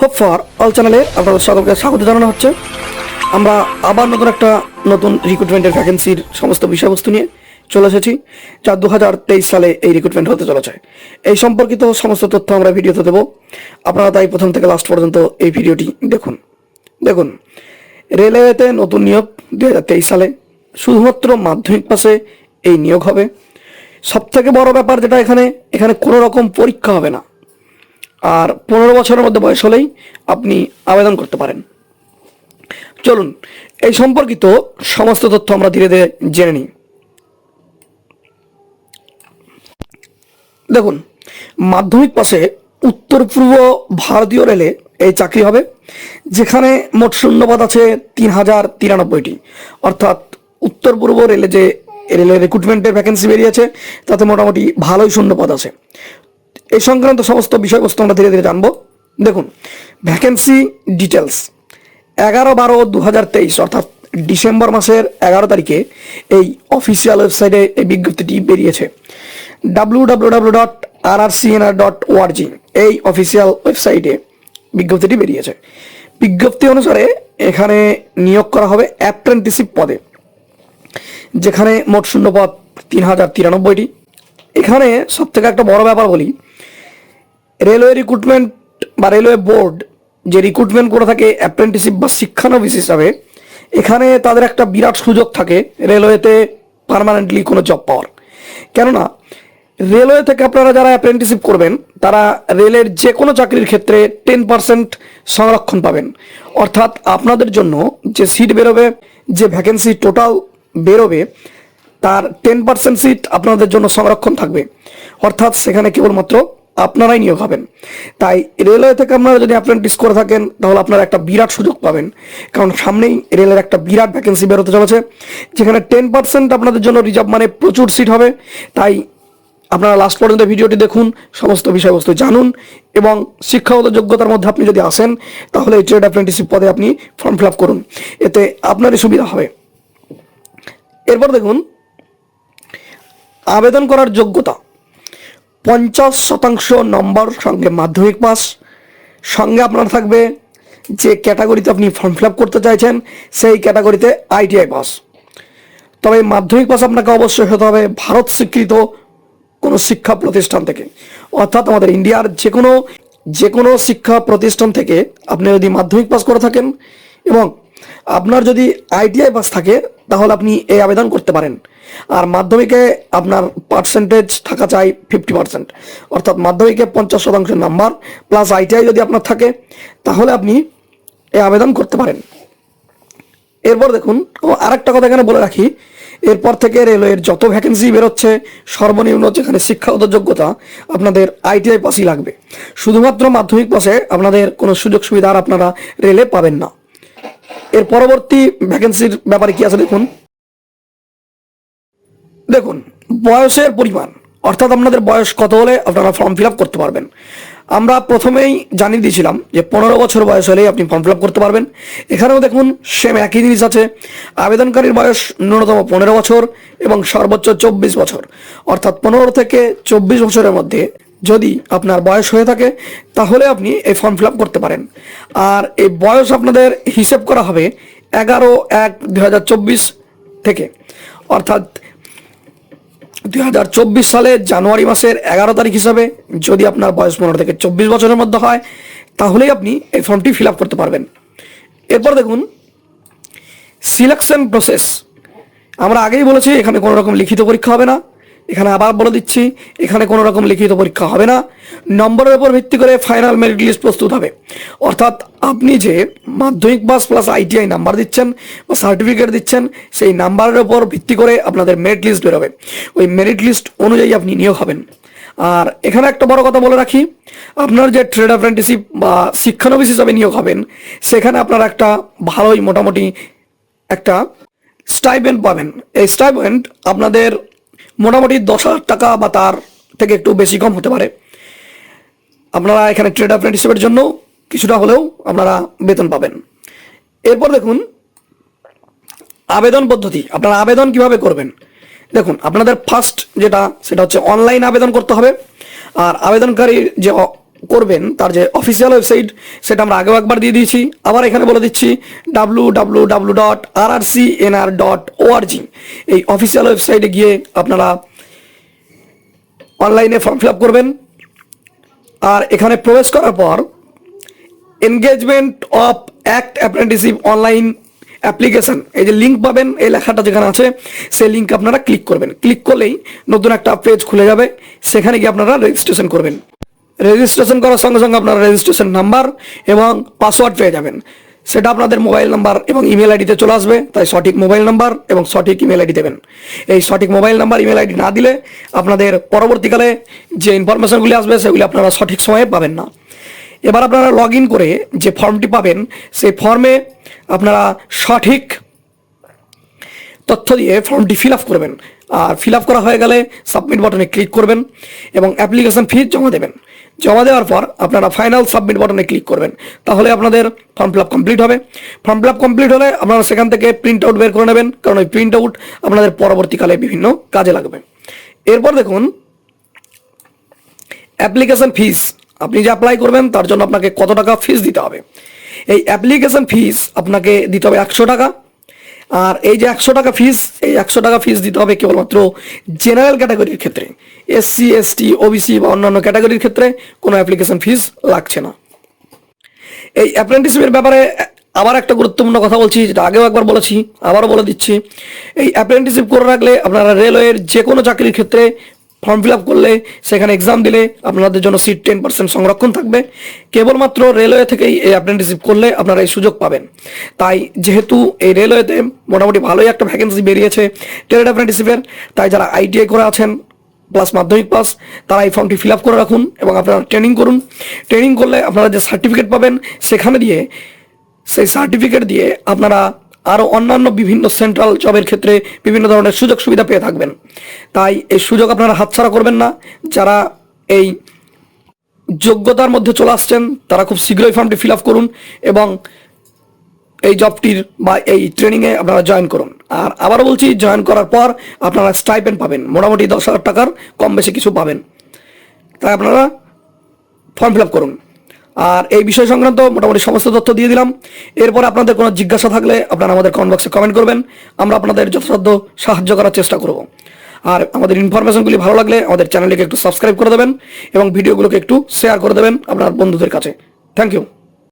Hope for all চ্যানেলে আপনাদের সকলকে স্বাগত জানানো হচ্ছে। আমরা আবার নতুন রিক্রুটমেন্টের ভ্যাকেন্সির সমস্ত বিষয়বস্তু নিয়ে চলে এসেছি, যা 2023 সালে এই রিক্রুটমেন্ট হতে চলেছে। এই সম্পর্কিত সমস্ত তথ্য আমরা ভিডিওতে দেবো, আপনারা তাই প্রথম থেকে লাস্ট পর্যন্ত এই ভিডিওটি দেখুন। রেলওয়েতে নতুন নিয়োগ 2023 সালে শুধুমাত্র মাধ্যমিক পাশে এই নিয়োগ হবে। সবথেকে বড় ব্যাপার যেটা এখানে কোনো রকম পরীক্ষা হবে না, আর 15 বছরের মধ্যে বয়স হলেই আপনি আবেদন করতে পারেন। চলুন এই সম্পর্কিত সমস্ত তথ্য আমরা ধীরে ধীরে জেনে নিই। দেখুন, মাধ্যমিক পাশে উত্তর পূর্ব ভারতীয় রেলে এই চাকরি হবে, যেখানে মোট শূন্যপদ আছে 3093টি। অর্থাৎ উত্তর পূর্ব রেলে যে রেলের রিক্রুটমেন্টের ভ্যাকেন্সি বেরিয়েছে তাতে মোটামুটি ভালোই শূন্যপদ আছে। এই সংক্রান্ত সমস্ত বিষয়বস্তু আমরা ধীরে ধীরে জানবো। দেখুন, ভ্যাকেন্সি ডিটেলস 11/12/2023 অর্থাৎ ডিসেম্বর মাসের 11 তারিখে এই অফিসিয়াল ওয়েবসাইটে এই বিজ্ঞপ্তিটি বেরিয়েছে। www.rrcnr.org এই অফিসিয়াল ওয়েবসাইটে বিজ্ঞপ্তিটি বেরিয়েছে। বিজ্ঞপ্তি অনুসারে এখানে নিয়োগ করা হবে অ্যাপ্রেন্টিসশিপ পদে, যেখানে মোট শূন্যপদ 3093টি। এখানে সব থেকে একটা বড় ব্যাপার বলি, রেলওয়ে রিক্রুটমেন্ট বা রেলওয়ে বোর্ড যে রিক্রুটমেন্ট করে থাকে অ্যাপ্রেন্টিসশিপ বা শিক্ষানবিশ হিসাবে, এখানে তাদের একটা বিরাট সুযোগ থাকে রেলওয়েতে পার্মানেন্টলি কোনো জব পাওয়ার। কেননা রেলওয়ে থেকে আপনারা যারা অ্যাপ্রেন্টিসশিপ করবেন তারা রেলের যে কোনো চাকরির ক্ষেত্রে 10% সংরক্ষণ পাবেন। অর্থাৎ আপনাদের জন্য যে সিট বেরোবে, যে ভ্যাকেন্সি টোটাল বেরোবে, তার 10% সিট আপনাদের জন্য সংরক্ষণ থাকবে। অর্থাৎ সেখানে কেবলমাত্র আপনারাই নিয়োগ হবেন। তাই রেলওয়ে থেকে আপনারা যদি অ্যাপ্রেন্টিস করে থাকেন তাহলে আপনারা একটা বিরাট সুযোগ পাবেন, কারণ সামনেই রেলের একটা বিরাট ভ্যাকেন্সি বেরোতে চলেছে, যেখানে 10% আপনাদের জন্য রিজার্ভ, মানে প্রচুর সিট হবে। তাই আপনারা লাস্ট পর্যন্ত ভিডিওটি দেখুন, সমস্ত বিষয়বস্তু জানুন, এবং শিক্ষাগত যোগ্যতার মধ্যে আপনি যদি আসেন তাহলে এই ট্রেড অ্যাপ্রেন্টিসশিপ পদে আপনি ফর্ম ফিল আপ করুন, এতে আপনারই সুবিধা হবে। এরপর দেখুন, আবেদন করার যোগ্যতা 50% নম্বর সঙ্গে মাধ্যমিক পাস, সঙ্গে আপনার থাকবে যে ক্যাটাগরিতে আপনি ফর্ম ফিল আপ করতে চাইছেন সেই ক্যাটাগরিতে ITI পাস। তবে মাধ্যমিক পাস আপনাকে অবশ্যই হতে হবে ভারত স্বীকৃত কোনো শিক্ষা প্রতিষ্ঠান থেকে। অর্থাৎ আমাদের ইন্ডিয়ার যে কোনো শিক্ষা প্রতিষ্ঠান থেকে আপনি যদি মাধ্যমিক পাস করে থাকেন এবং আপনার যদি ITI পাস থাকে তাহলে আপনি এই আবেদন করতে পারেন। আর মাধ্যমিকে আপনার পার্সেন্টেজ থাকা চাই 50%, অর্থাৎ মাধ্যমিকে 50% নাম্বার প্লাস ITI যদি আপনার থাকে তাহলে আপনি এই আবেদন করতে পারেন। এরপর দেখুন, আরেকটা কথা এখানে বলে রাখি, এরপর থেকে রেলওয়ের যত ভ্যাকেন্সি বেরোচ্ছে সর্বনিম্ন যেখানে শিক্ষাগত যোগ্যতা আপনাদের ITI পাসই লাগবে। শুধুমাত্র মাধ্যমিক পাসে আপনাদের কোনো সুযোগ সুবিধা আর আপনারা রেলে পাবেন না। এর পরবর্তী ভ্যাকেন্সির ব্যাপারে কি আছে দেখুন, বয়সের পরিমাণ, অর্থাৎ আপনাদের বয়স কত হলে আপনারা ফর্ম ফিল আপ করতে পারবেন। আমরা প্রথমেই জানিয়ে দিয়েছিলাম যে 15 বছর বয়স হলেই আপনি ফর্ম ফিল আপ করতে পারবেন। এখানেও দেখুন সেম একই জিনিস আছে, আবেদনকারীর বয়স ন্যূনতম 15 বছর এবং সর্বোচ্চ 24 বছর। অর্থাৎ 15 থেকে 24 বছরের মধ্যে যদি আপনার বয়স হয়ে থাকে তাহলে আপনি এই ফর্ম ফিল আপ করতে পারেন। আর এই বয়স আপনাদের হিসেব করা হবে 11/1/2024 থেকে, অর্থাৎ 2024 সালে জানুয়ারি মাসের 11 তারিখ হিসাবে যদি আপনার বয়স 15 থেকে 24 বছরের মধ্যে হয় তাহলেই আপনি এই ফর্মটি ফিল আপ করতে পারবেন। এরপর দেখুন, সিলেকশন প্রসেস। আমরা আগেই বলেছি এখানে কোনো রকম লিখিত পরীক্ষা হবে না। এখানে আবার বলে দিচ্ছি, এখানে কোনো রকম লিখিত পরীক্ষা হবে না। নম্বরের উপর ভিত্তি করে ফাইনাল মেরিট লিস্ট প্রস্তুত হবে। অর্থাৎ আপনি যে মাধ্যমিক পাস প্লাস ITI নাম্বার দিচ্ছেন বা সার্টিফিকেট দিচ্ছেন, সেই নাম্বারের উপর ভিত্তি করে আপনাদের মেরিট লিস্ট বেরোবে। ওই মেরিট লিস্ট অনুযায়ী আপনি নিয়োগ হবেন। আর এখানে একটা বড় কথা বলে রাখি, আপনার যে ট্রেড অ্যাপ্রেন্টিসশিপ বা শিক্ষানবিশ হিসাবে নিয়োগ হবেন সেখানে আপনারা একটা ভালোই মোটামুটি একটা স্টাইপেন্ড পাবেন। এই স্টাইপেন্ড আপনাদের মোটামুটি 10,000 টাকা বা তার থেকে একটু বেশি কম হতে পারে। আপনারা এখানে ট্রেড অ্যাপ্রেন্টিসশিপের জন্য কিছুটা হলেও আপনারা বেতন পাবেন। এরপর দেখুন, আবেদন পদ্ধতি, আপনারা আবেদন কিভাবে করবেন। দেখুন, আপনাদের ফার্স্ট সেটা হচ্ছে অনলাইন আবেদন করতে হবে। আর আবেদনকারীর যে করবেন তার যে অফিসিয়াল ওয়েবসাইট সেটা আমরা আগেও একবার দিয়ে দিয়েছি, আবার এখানে বলে দিচ্ছি www.rrcnr.org। এই অফিসিয়াল ওয়েবসাইটে গিয়ে আপনারা অনলাইনে ফর্ম ফিল আপ করবেন। আর এখানে প্রবেশ করার পর engagement of act apprenticeship online application, এই যে লিঙ্ক পাবেন, এই লেখাটা যেখানে আছে সেই লিঙ্ক আপনারা ক্লিক করবেন। ক্লিক করলেই নতুন একটা পেজ খুলে যাবে, সেখানে গিয়ে আপনারা রেজিস্ট্রেশন করবেন। রেজিস্ট্রেশন করার সঙ্গে সঙ্গে আপনারা রেজিস্ট্রেশন নাম্বার এবং পাসওয়ার্ড পেয়ে যাবেন। সেটা আপনাদের মোবাইল নাম্বার এবং ইমেল আইডিতে চলে আসবে, তাই সঠিক মোবাইল নাম্বার এবং সঠিক ইমেল আইডি দেবেন। এই সঠিক মোবাইল নাম্বার ইমেল আইডি না দিলে আপনাদের পরবর্তীকালে যে ইনফরমেশনগুলি আসবে সেগুলি আপনারা সঠিক সময়ে পাবেন না। এবার আপনারা লগ ইন করে যে ফর্মটি পাবেন সেই ফর্মে আপনারা সঠিক তথ্য দিয়ে ফর্মটি ফিল আপ করবেন। আর ফিল আপ করা হয়ে গেলে সাবমিট বাটনে ক্লিক করবেন এবং অ্যাপ্লিকেশন ফি জমা দেবেন। জমা দেওয়ার পর আপনারা ফাইনাল সাবমিট বাটনে ক্লিক করবেন, তাহলে আপনাদের ফর্ম ফিল আপ কমপ্লিট হবে। ফর্ম ফিল আপ কমপ্লিট হলে আপনারা সেখান থেকে প্রিন্ট আউট বের করে নেবেন, কারণ ওই প্রিন্ট আউট আপনাদের পরবর্তীকালে বিভিন্ন কাজে লাগবে। এরপর দেখুন অ্যাপ্লিকেশন ফিস, আপনি যে অ্যাপ্লাই করবেন তার জন্য আপনাকে কত টাকা ফিস দিতে হবে। এই অ্যাপ্লিকেশন ফিস আপনাকে দিতে হবে 100 টাকা। আর এই যে 100 টাকা ফিস, এই 100 টাকা ফিস দিতে হবে কেবলমাত্র জেনারেল ক্যাটাগরির ক্ষেত্রে। এসসি, এসটি, ওবিসি বা অন্যান্য ক্যাটাগরির ক্ষেত্রে কোনো অ্যাপ্লিকেশন ফিস লাগছে না। এই অ্যাপ্রেন্টিসশিপের ব্যাপারে আবার একটা গুরুত্বপূর্ণ কথা বলছি, যেটা আগেও একবার বলেছি, আবারও বলে দিচ্ছি। এই অ্যাপ্রেন্টিসশিপ করে রাখলে আপনারা রেলওয়ের যে কোনো চাকরির ক্ষেত্রে ফর্ম ফিল আপ করলে, সেখানে এক্সাম দিলে আপনাদের জন্য সিট 10% সংরক্ষণ থাকবে। কেবলমাত্র রেলওয়ে থেকেই এই অ্যাপ্রেন্টিসশিপ করলে আপনারা এই সুযোগ পাবেন। তাই যেহেতু এই রেলওয়েতে মোটামুটি ভালোই একটা ভ্যাকেন্সি বেরিয়েছে ট্রেড অ্যাপ্রেন্টিসশিপের, তাই যারা আইটিআই করে আছেন প্লাস মাধ্যমিক পাস, তারা এই ফর্মটি ফিল আপ করে রাখুন এবং আপনারা ট্রেনিং করুন। ট্রেনিং করলে আপনারা যে সার্টিফিকেট পাবেন সেখানে দিয়ে, সেই সার্টিফিকেট দিয়ে আপনারা আরও অন্যান্য বিভিন্ন সেন্ট্রাল জবের ক্ষেত্রে বিভিন্ন ধরনের সুযোগ সুবিধা পেয়ে থাকবেন। তাই এই সুযোগ আপনারা হাতছাড়া করবেন না। যারা এই যোগ্যতার মধ্যে চলে আসছেন তারা খুব শীঘ্রই ফর্মটি ফিল আপ করুন এবং এই জবটির বা এই ট্রেনিংয়ে আপনারা জয়েন করুন। আর আবারও বলছি, জয়েন করার পর আপনারা স্টাইপেন্ড পাবেন, মোটামুটি 10,000 টাকার কম বেশি কিছু পাবেন। তাই আপনারা ফর্ম ফিল আপ করুন। আর এই বিষয় সংক্রান্ত মোটামুটি সমস্ত তথ্য দিয়ে দিলাম। এরপরে আপনাদের কোনো জিজ্ঞাসা থাকলে আপনারা আমাদের কমেন্ট বক্সে কমেন্ট করবেন, আমরা আপনাদের যথাসাধ্য সাহায্য করার চেষ্টা করব। আর আমাদের ইনফরমেশনগুলি ভালো লাগলে আমাদের চ্যানেলটিকে একটু সাবস্ক্রাইব করে দেবেন এবং ভিডিওগুলোকে একটু শেয়ার করে দেবেন আপনার বন্ধুদের কাছে। Thank you.